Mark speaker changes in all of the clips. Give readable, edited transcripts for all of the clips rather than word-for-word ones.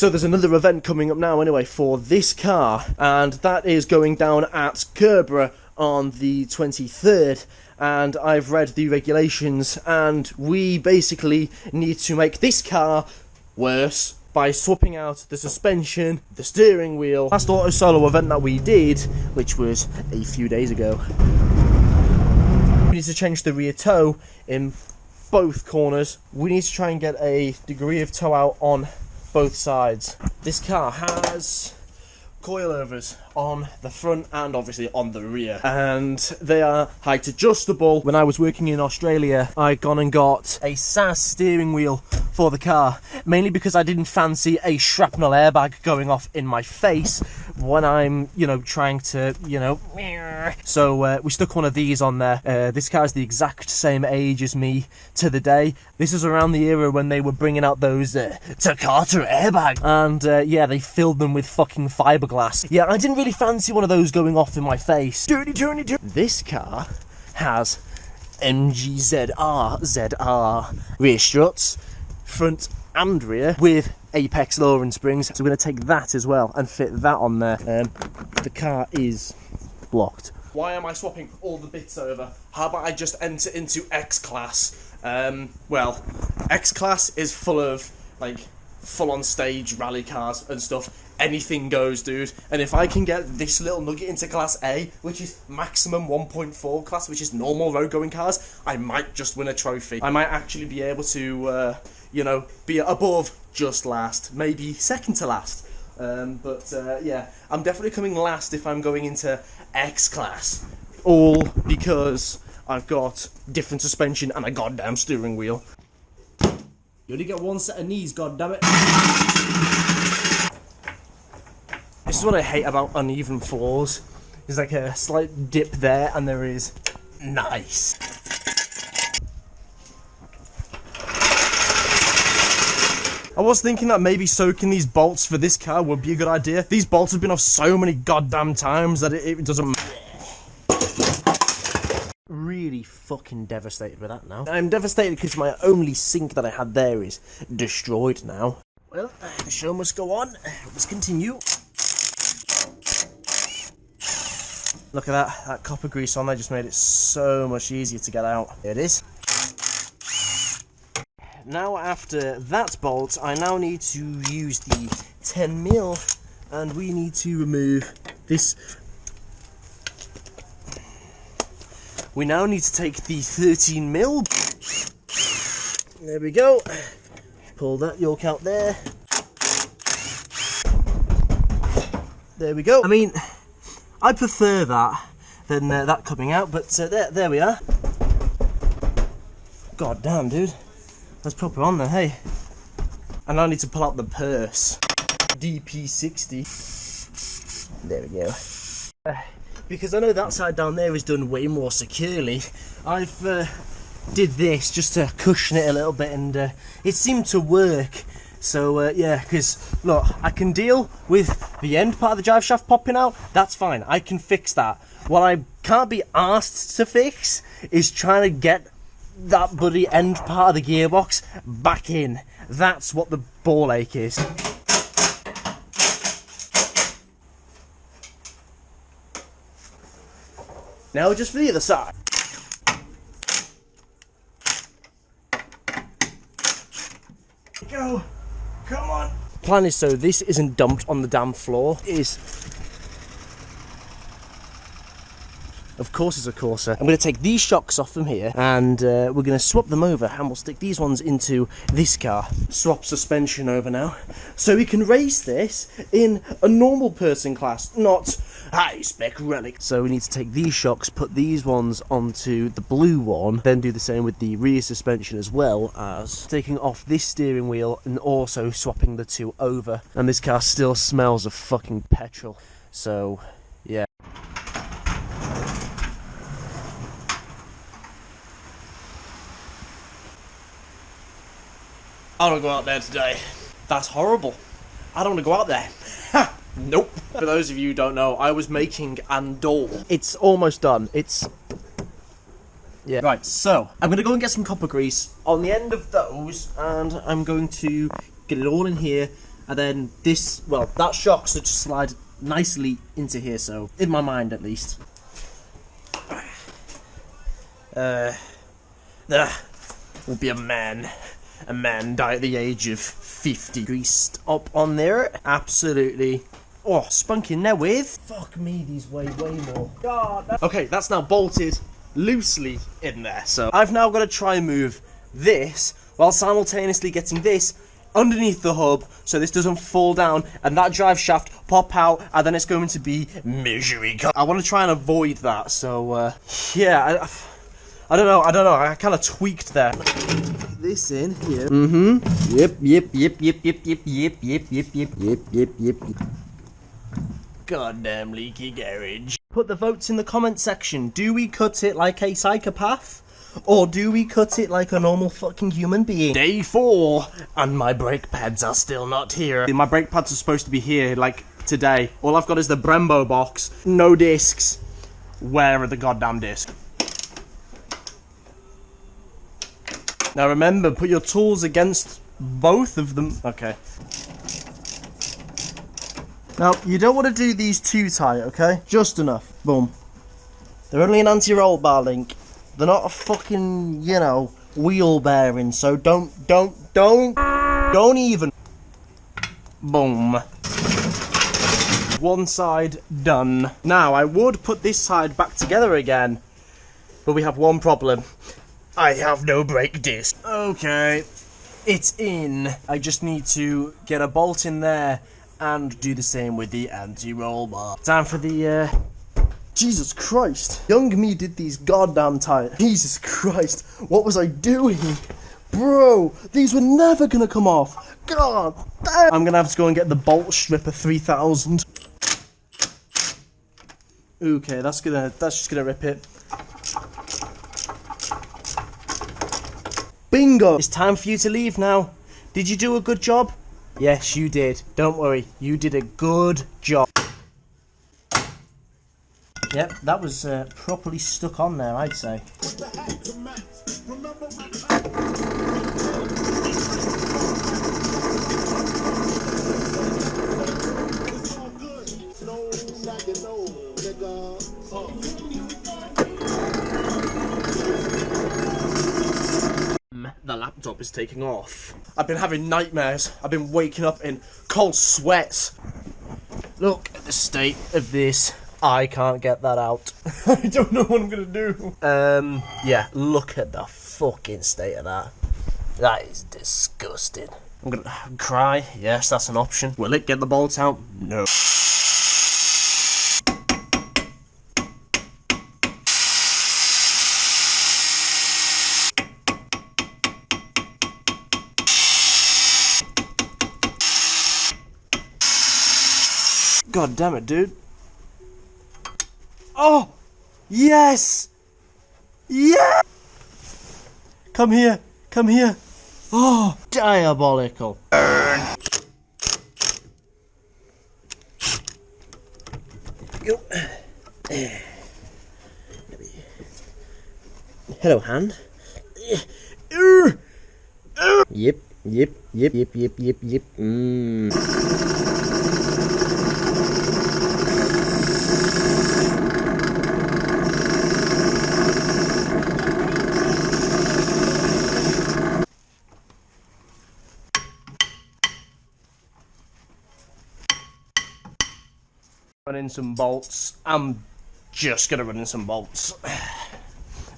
Speaker 1: So there's another event coming up now anyway for this car, and that is going down at Kerbera on the 23rd. And I've read the regulations, and we basically need to make this car worse by swapping out the suspension, the steering wheel. Last auto solo event that we did, which was a few days ago, we need to change the rear toe in both corners. We need to try and get a degree of toe out on both sides. This car has coilovers on the front and obviously on the rear, and they are height adjustable. When I was working in Australia, I gone and got a SAS steering wheel for the car, mainly because I didn't fancy a shrapnel airbag going off in my face when I'm, you know, trying to, you know, so we stuck one of these on there. This car is the exact same age as me to the day. This is around the era when they were bringing out those Takata airbags, and yeah, they filled them with fucking fiberglass. Yeah, I didn't really fancy one of those going off in my face. Dirty. This car has MGZR rear struts, front and rear, with Apex lowering springs. So we're going to take that as well and fit that on there. The car is blocked. Why am I swapping all the bits over? How about I just enter into X-Class? Well, X-Class is full of, like, full-on stage rally cars and stuff. Anything goes, dude. And if I can get this little nugget into Class A, which is maximum 1.4 class, which is normal road-going cars, I might just win a trophy. I might actually be able to, you know, be above just last, maybe second to last. Yeah, I'm definitely coming last if I'm going into X-Class. All because I've got different suspension and a goddamn steering wheel. You only get one set of knees, goddammit. This is what I hate about uneven floors. There's like a slight dip there, and there is nice. I was thinking that maybe soaking these bolts for this car would be a good idea. These bolts have been off so many goddamn times that it doesn't matter. Really fucking devastated with that now. I'm devastated because my only sink that I had there is destroyed now. Well, the show must go on. Let's continue. Look at that copper grease on there just made it so much easier to get out. Here it is. Now after that bolt, I now need to use the 10mm, and we need to remove this. We now need to take the 13mm. There we go. Pull that yoke out there. There we go. I mean, I prefer that than that coming out, but there we are. God damn, dude. That's proper on there, hey. And I need to pull out the purse. DP60. There we go. Because I know that side down there is done way more securely, I've did this just to cushion it a little bit, and it seemed to work. So yeah, because look, I can deal with the end part of the drive shaft popping out. That's fine, I can fix that. What I can't be asked to fix is trying to get that bloody end part of the gearbox back in. That's what the ball ache is. Now just for the other side. Go. Come on. Plan is so this isn't dumped on the damn floor. It is. Of course it's a Corsa. I'm going to take these shocks off from here, and we're going to swap them over, and we'll stick these ones into this car. Swap suspension over now, so we can race this in a normal person class, not high-spec relic. So we need to take these shocks, put these ones onto the blue one, then do the same with the rear suspension, as well as taking off this steering wheel and also swapping the two over. And this car still smells of fucking petrol, so yeah. I don't want to go out there today. That's horrible. I don't want to go out there. Ha! Nope. For those of you who don't know, I was making andor. It's almost done. It's... yeah. Right, so I'm going to go and get some copper grease on the end of those, and I'm going to get it all in here and then this, well, that shock should slide nicely into here, so, in my mind at least. Will be a man die at the age of 50. Greased up on there, absolutely. Oh, spunk in there with. Fuck me, these weigh way more. God. Okay, that's now bolted loosely in there, so I've now got to try and move this while simultaneously getting this underneath the hub so this doesn't fall down and that drive shaft pop out, and then it's going to be misery. I want to try and avoid that, so yeah, I don't know, I kind of tweaked there. This in here. Yep. Goddamn leaky garage. Put the votes in the comment section. Do we cut it like a psychopath? Or do we cut it like a normal fucking human being? Day 4, and my brake pads are still not here. My brake pads are supposed to be here, like, today. All I've got is the Brembo box. No discs. Where are the goddamn discs? Now remember, put your tools against both of them. Okay. Now, you don't want to do these too tight, okay? Just enough. Boom. They're only an anti-roll bar link. They're not a fucking, you know, wheel bearing, so don't even. Boom. One side done. Now, I would put this side back together again, but we have one problem. I have no brake disc. Okay, it's in. I just need to get a bolt in there and do the same with the anti-roll bar. Time for the, Jesus Christ. Young me did these goddamn tight. Jesus Christ, what was I doing? Bro, these were never gonna come off. God damn. I'm gonna have to go and get the bolt stripper 3000. Okay, that's just gonna rip it. Bingo! It's time for you to leave now. Did you do a good job? Yes, you did. Don't worry, you did a good job. Yep, that was properly stuck on there, I'd say. The laptop is taking off. I've been having nightmares. I've been waking up in cold sweats. Look at the state of this. I can't get that out. I don't know what I'm gonna do. Yeah, look at the fucking state of that. That is disgusting. I'm gonna cry. Yes, that's an option. Will it get the bolts out? No. God damn it, dude. Oh! Yes! Yeah! Come here! Come here! Oh! Diabolical. Burn! Yo. Hello, hand. Yep. Run in some bolts. I'm just gonna run in some bolts.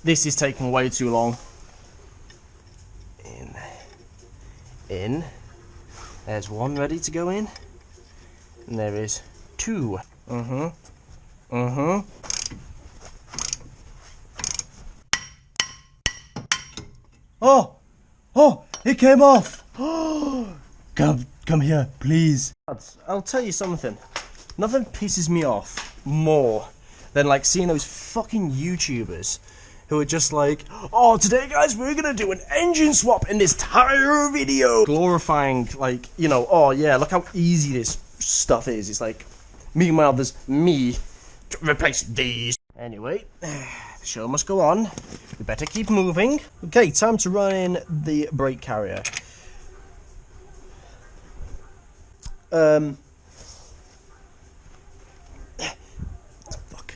Speaker 1: This is taking way too long. In. There's one ready to go in. And there is two. Oh! Oh! It came off! Come here, please. I'll tell you something. Nothing pisses me off more than like seeing those fucking YouTubers who are just like, oh, today guys we're gonna do an engine swap in this tire video, glorifying, like, you know, oh yeah, look how easy this stuff is. It's like, meanwhile there's me to replace these. Anyway, the show must go on. We better keep moving. Okay, time to run in the brake carrier. Fuck.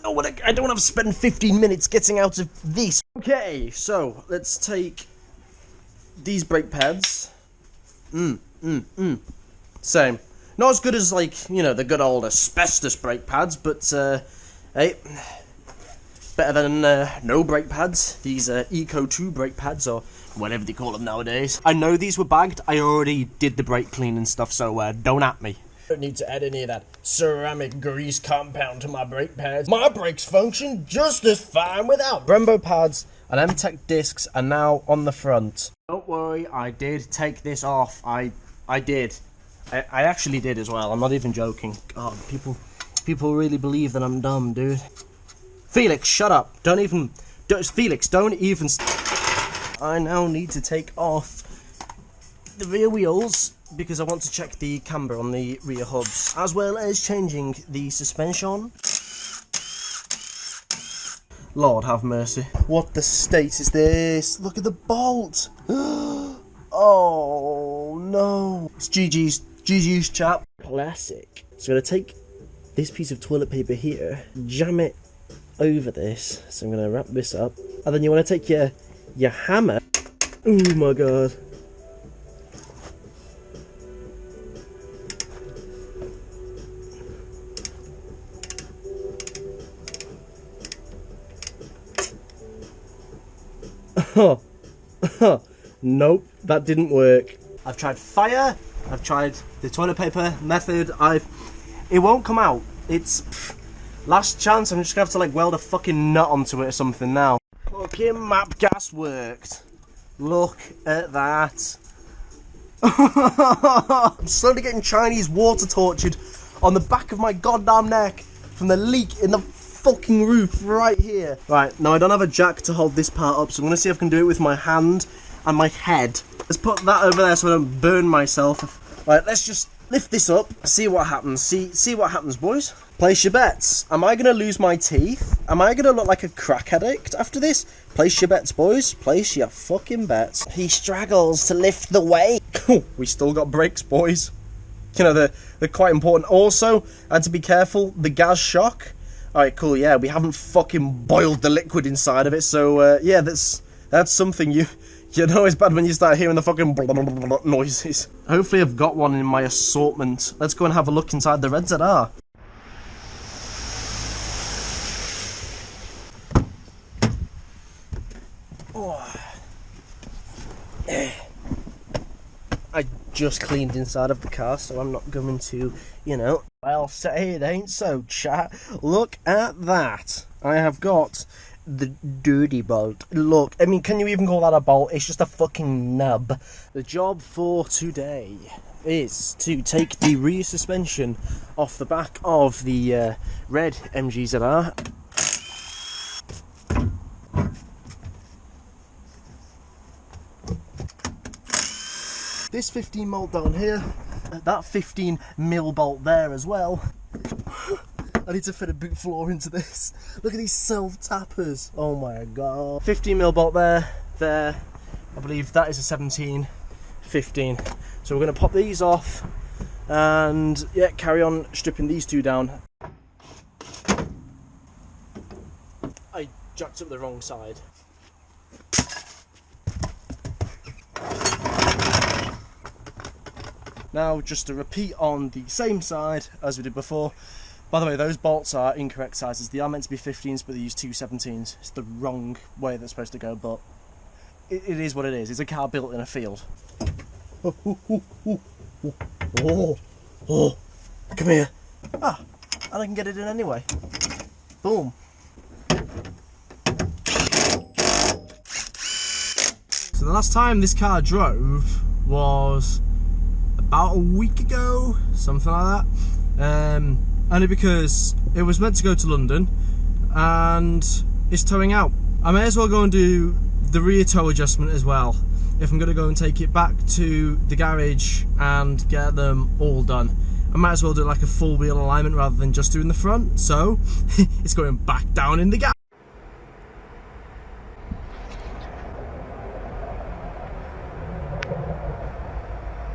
Speaker 1: Oh, I don't want to spend 15 minutes getting out of this. Okay, so let's take these brake pads. Same. Not as good as, like, you know, the good old asbestos brake pads, but, hey, better than no brake pads. These Eco 2 brake pads, or whatever they call them nowadays. I know these were bagged. I already did the brake clean and stuff, so don't at me. Don't need to add any of that ceramic grease compound to my brake pads. My brakes function just as fine without. Brembo pads and M-Tech discs are now on the front. Don't worry, I did take this off. I did. I actually did as well. I'm not even joking. God, people really believe that I'm dumb, dude. Felix, shut up. Felix, don't even. I now need to take off the rear wheels because I want to check the camber on the rear hubs, as well as changing the suspension. Lord have mercy. What the state is this? Look at the bolt. Oh no. It's GG's chap. Classic. So I'm going to take this piece of toilet paper here, jam it over this. So I'm going to wrap this up. And then you want to take your hammer. Oh my god. Nope, that didn't work. I've tried fire, I've tried the toilet paper method, it won't come out. It's last chance. I'm just gonna have to like weld a fucking nut onto it or something now. Fucking map gas worked. Look at that. I'm slowly getting Chinese water tortured on the back of my goddamn neck from the leak in the fucking roof right here. Right, now I don't have a jack to hold this part up, so I'm gonna see if I can do it with my hand and my head. Let's put that over there so I don't burn myself. Right, let's just lift this up, see what happens. See what happens, boys. Place your bets. Am I gonna lose my teeth? Am I gonna look like a crack addict after this? Place your bets, boys. Place your fucking bets. He struggles to lift the weight. We still got brakes, boys. You know, they're quite important. Also, I had to be careful, the gas shock. Alright, cool, yeah, we haven't fucking boiled the liquid inside of it, so, yeah, that's something you know it's bad when you start hearing the fucking noises. Hopefully I've got one in my assortment. Let's go and have a look inside the Red ZR. Oh. I just cleaned inside of the car, so I'm not going to, you know, well, say it ain't so, chat. Look at that. I have got the dirty bolt. Look, I mean, can you even call that a bolt? It's just a fucking nub. The job for today is to take the rear suspension off the back of the red MGZR. This 15 bolt down here, that 15mm bolt there as well. I need to fit a boot floor into this. Look at these self-tappers. Oh my god. 15mm bolt there. I believe that is a 17, 15. So we're going to pop these off and, yeah, carry on stripping these two down. I jacked up the wrong side. Now, just to repeat on the same side as we did before. By the way, those bolts are incorrect sizes. They are meant to be 15s, but they use two 17s. It's the wrong way they're supposed to go, but it is what it is. It's a car built in a field. Oh, come here. Ah, and I can get it in anyway. Boom. So the last time this car drove was about a week ago, something like that. Only because it was meant to go to London and it's towing out. I may as well go and do the rear tow adjustment as well if I'm going to go and take it back to the garage and get them all done. I might as well do like a full wheel alignment rather than just doing the front, so it's going back down in the garage.